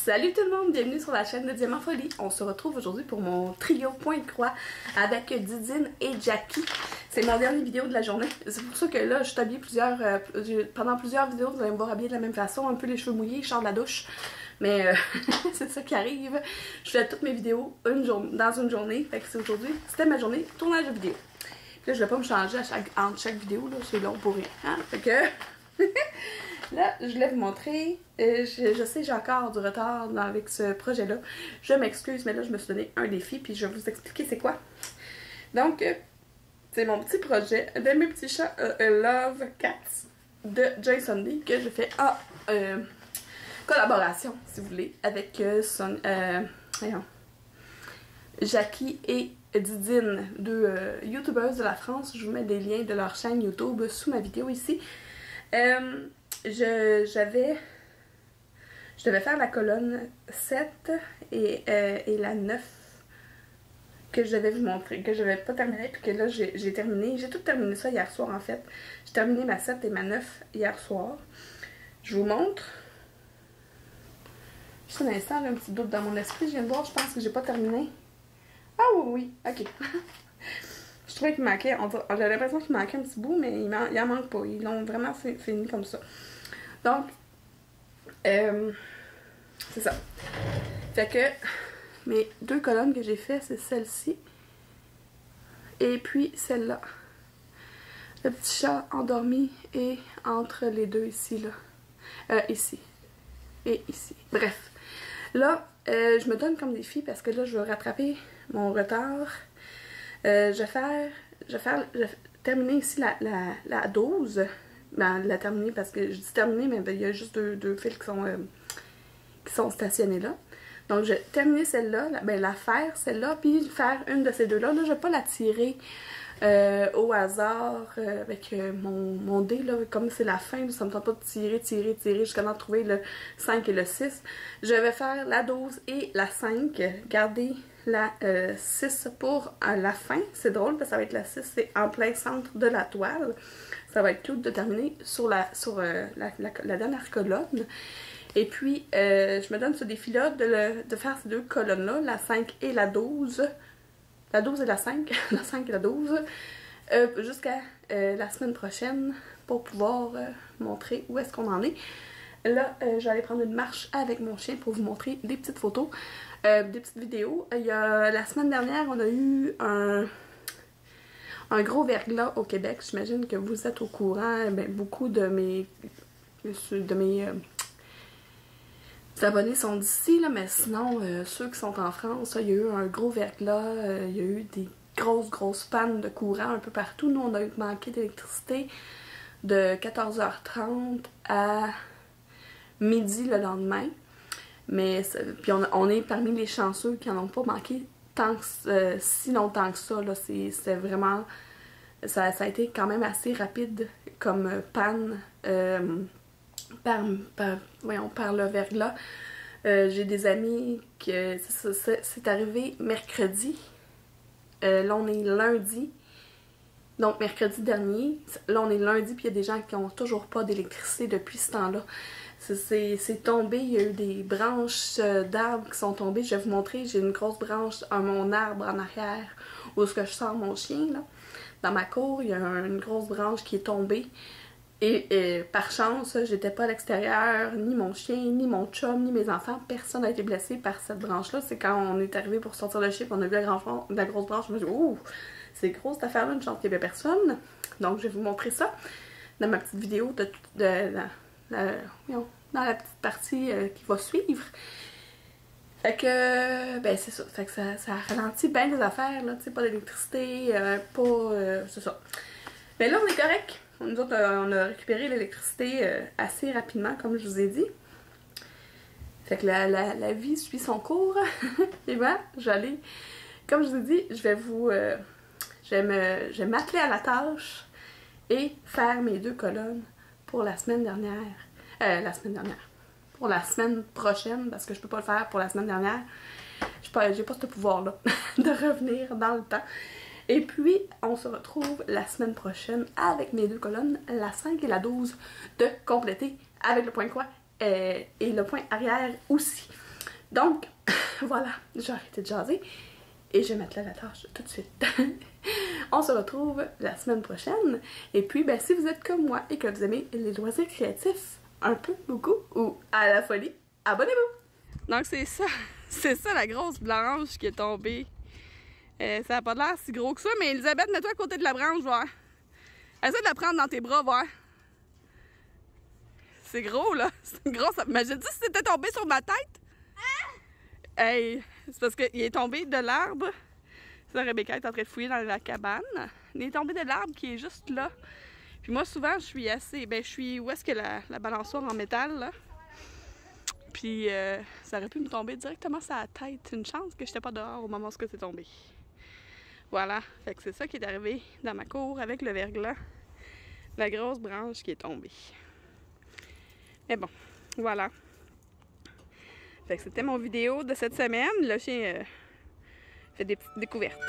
Salut tout le monde, bienvenue sur la chaîne de Diamant Folie. On se retrouve aujourd'hui pour mon trio point de croix avec Didine et Jackie. C'est ma dernière vidéo de la journée. C'est pour ça que là, je suis habillée pendant plusieurs vidéos, vous allez me voir habillée de la même façon, un peu les cheveux mouillés, je sors de la douche. Mais c'est ça qui arrive. Je fais toutes mes vidéos dans une journée. Fait que c'est aujourd'hui, c'était ma journée tournage de vidéo. Puis là, je vais pas me changer entre chaque vidéo, là, c'est long pour rien. Hein? Fait que... Là, je voulais vous montrer, je sais j'ai encore du retard avec ce projet-là. Je m'excuse, mais là, je me suis donné un défi, puis je vais vous expliquer c'est quoi. Donc, c'est mon petit projet de mes petits chats Love Cats de Jason Lee que je fais en collaboration, si vous voulez, avec Jackie et Didine, deux youtubeuses de la France. Je vous mets des liens de leur chaîne YouTube sous ma vidéo ici. Je devais faire la colonne 7 et la 9 que je devais vous montrer, que je n'avais pas terminé, puis que là j'ai terminé, j'ai tout terminé ça hier soir en fait. J'ai terminé ma 7 et ma 9 hier soir. Je vous montre. Juste un instant, j'ai un petit doute dans mon esprit, je viens de voir, je pense que j'ai pas terminé. Ah oui, ok. Je trouvais qu'il manquait, j'avais l'impression qu'il manquait un petit bout, mais il en manque pas. Ils l'ont vraiment fini comme ça. Donc, c'est ça. Fait que mes deux colonnes que j'ai fait, c'est celle-ci et puis celle-là. Le petit chat endormi et entre les deux ici, là. Ici. Et ici. Bref. Là, je me donne comme défi parce que là, je vais rattraper mon retard. Je vais terminer ici la 12. Ben, la terminer parce que je dis terminer, mais ben, il y a juste deux fils qui sont stationnés là. Donc, je vais terminer celle-là, la faire celle-là, puis faire une de ces deux-là. Là, je vais pas la tirer au hasard avec mon dé, là, comme c'est la fin, ça me tente pas de tirer jusqu'à en trouver le 5 et le 6. Je vais faire la 12 et la 5, garder la 6 pour la fin. C'est drôle parce que ça va être la 6, c'est en plein centre de la toile. Ça va être cute de terminer sur la dernière colonne. Et puis, je me donne ce défi-là de faire ces deux colonnes-là, la 5 et la 12. La 12 et la 5, la 5 et la 12, jusqu'à la semaine prochaine pour pouvoir montrer où est-ce qu'on en est. Là, je vais aller prendre une marche avec mon chien pour vous montrer des petites photos, des petites vidéos. La semaine dernière, on a eu un gros verglas au Québec. J'imagine que vous êtes au courant. Ben, beaucoup de mes abonnés sont d'ici, là, mais sinon, ceux qui sont en France, il y a eu un gros verglas, il y a eu des grosses pannes de courant un peu partout. Nous, on a eu manqué d'électricité de 14h30 à midi le lendemain. Mais puis on est parmi les chanceux qui n'en ont pas manqué si longtemps que ça. C'était vraiment... Ça a été quand même assez rapide comme panne par le verglas. J'ai des amis que c'est arrivé mercredi. Là, on est lundi. Donc, mercredi dernier. Là, on est lundi, puis il y a des gens qui n'ont toujours pas d'électricité depuis ce temps-là. C'est tombé, il y a eu des branches d'arbres qui sont tombées. Je vais vous montrer, j'ai une grosse branche à mon arbre en arrière où est-ce que je sors mon chien, là. Dans ma cour, il y a une grosse branche qui est tombée. Et par chance, j'étais pas à l'extérieur, ni mon chien, ni mon chum, ni mes enfants. Personne n'a été blessé par cette branche-là. C'est quand on est arrivé pour sortir le chien, on a vu la grosse branche, je me suis dit, ouh, c'est gros cette affaire-là, une chance qu'il n'y avait personne. Donc, je vais vous montrer ça dans ma petite vidéo dans la petite partie qui va suivre. Fait que, ben c'est ça. Fait que ça ralentit bien les affaires, là, tu sais, pas d'électricité, c'est ça. Mais là, on est correct. Nous autres, on a récupéré l'électricité assez rapidement, comme je vous ai dit. Fait que la vie suit son cours. Et ben, j'allais, comme je vous ai dit, je vais m'atteler à la tâche et faire mes deux colonnes pour la semaine dernière. Pour la semaine prochaine, parce que je peux pas le faire pour la semaine dernière. J'ai pas ce pouvoir-là de revenir dans le temps. Et puis, on se retrouve la semaine prochaine avec mes deux colonnes, la 5 et la 12, de compléter avec le point croix et le point arrière aussi. Donc, voilà, j'ai arrêté de jaser et je vais mettre là la tâche tout de suite. On se retrouve la semaine prochaine. Et puis, ben, si vous êtes comme moi et que vous aimez les loisirs créatifs un peu, beaucoup ou à la folie, abonnez-vous! Donc, c'est ça la grosse branche qui est tombée. Ça n'a pas l'air si gros que ça, mais Elisabeth, mets-toi à côté de la branche, voir. Essaie de la prendre dans tes bras, voir. C'est gros, là. C'est une grosse... Imagine si c'était tombé sur ma tête. Hey, c'est parce qu'il est tombé de l'arbre. Ça, Rebecca est en train de fouiller dans la cabane. Il est tombé de l'arbre qui est juste là. Puis moi, souvent, je suis assez... Ben, je suis... Où est-ce que la balançoire en métal, là? Puis ça aurait pu me tomber directement sur la tête. Une chance que j'étais pas dehors au moment où c'est tombé. Voilà. Fait que c'est ça qui est arrivé dans ma cour avec le verglas. La grosse branche qui est tombée. Mais bon, voilà. Fait que c'était mon vidéo de cette semaine. Le chien fait des petites découvertes.